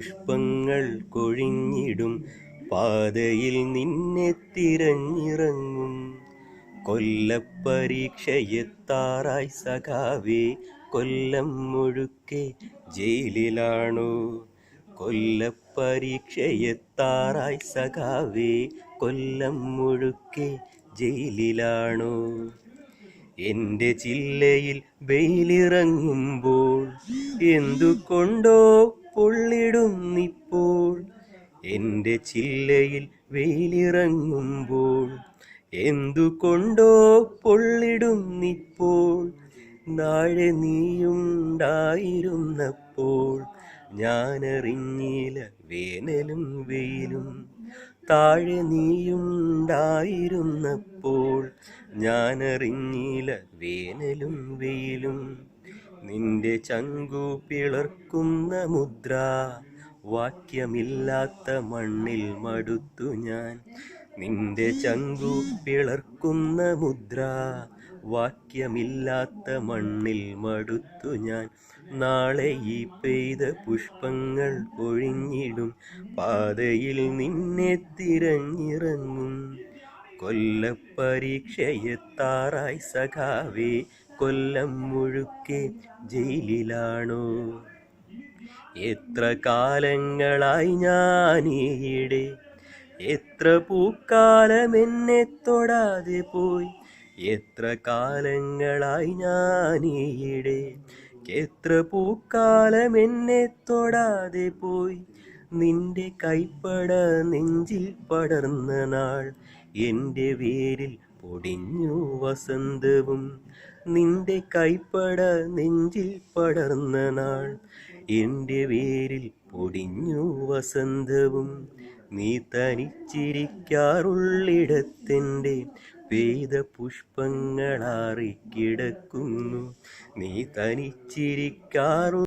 പുഷ്പങ്ങൾ കൊഴിഞ്ഞിടും പാതയിൽ നിന്നെ തിരഞ്ഞിറങ്ങും. കൊല്ലപ്പരീക്ഷയെത്താറായി സഖാവേ, കൊല്ലം മുഴുക്കെ ജയിലിലാണോ? കൊല്ലപ്പരീക്ഷയെത്താറായി സഖാവേ, കൊല്ലം മുഴുക്കെ ജയിലിലാണോ? എൻ്റെ ചില്ലയിൽ വെയിലിറങ്ങുമ്പോൾ എന്തുകൊണ്ടോ പൊള്ളിടുന്നിപ്പോൾ. എൻ്റെ ചില്ലയിൽ വെയിലിറങ്ങുമ്പോൾ എന്തുകൊണ്ടോ പൊള്ളിടുന്നിപ്പോൾ. നാളെ നീയുണ്ടായിരുന്നപ്പോൾ ഞാനറിഞ്ഞില്ല വേനലും വെയിലും. താഴെ നീയുണ്ടായിരുന്നപ്പോൾ ഞാനറിഞ്ഞില്ല വേനലും വെയിലും. നിന്റെ ചങ്കു പിളർക്കുന്ന മുദ്ര വാക്യമില്ലാത്ത മണ്ണിൽ മടുത്തു ഞാൻ. നിന്റെ ചങ്കു പിളർക്കുന്ന മുദ്ര വാക്യമില്ലാത്ത മണ്ണിൽ മടുത്തു ഞാൻ. നാളെ ഈ പെയ്ത പുഷ്പങ്ങൾ കൊഴിഞ്ഞിടും പാതയിൽ നിന്നെ തിരഞ്ഞിറങ്ങും. കൊല്ലപ്പരീക്ഷയെത്താറായി സഖാവേ, കൊല്ലം മുഴുക്കെ ജയിലിലാണോ? എത്ര കാലങ്ങളായി ഞാനീയിടെ, എത്ര പൂക്കാലം എന്നെ തൊടാതെ പോയി. എത്ര കാലങ്ങളായി ഞാനീയിടെ, എത്ര പൂക്കാലം എന്നെ തൊടാതെ പോയി. നിന്റെ കൈപ്പട നെഞ്ചിൽ പടർന്ന നാൾ എൻ്റെ വേരിൽ പൊടിഞ്ഞു വസന്തവും. നിന്റെ കൈപ്പട നെഞ്ചിൽ പടർന്ന നാൾ എൻ്റെ വേരിൽ പൊടിഞ്ഞു വസന്തവും. നീ തനിച്ചിരിക്കാറുള്ളിടത്തെൻ്റെ പെയ്ത പുഷ്പങ്ങളാറിക്കിടക്കുന്നു. നീ തനിച്ചിരിക്കാറു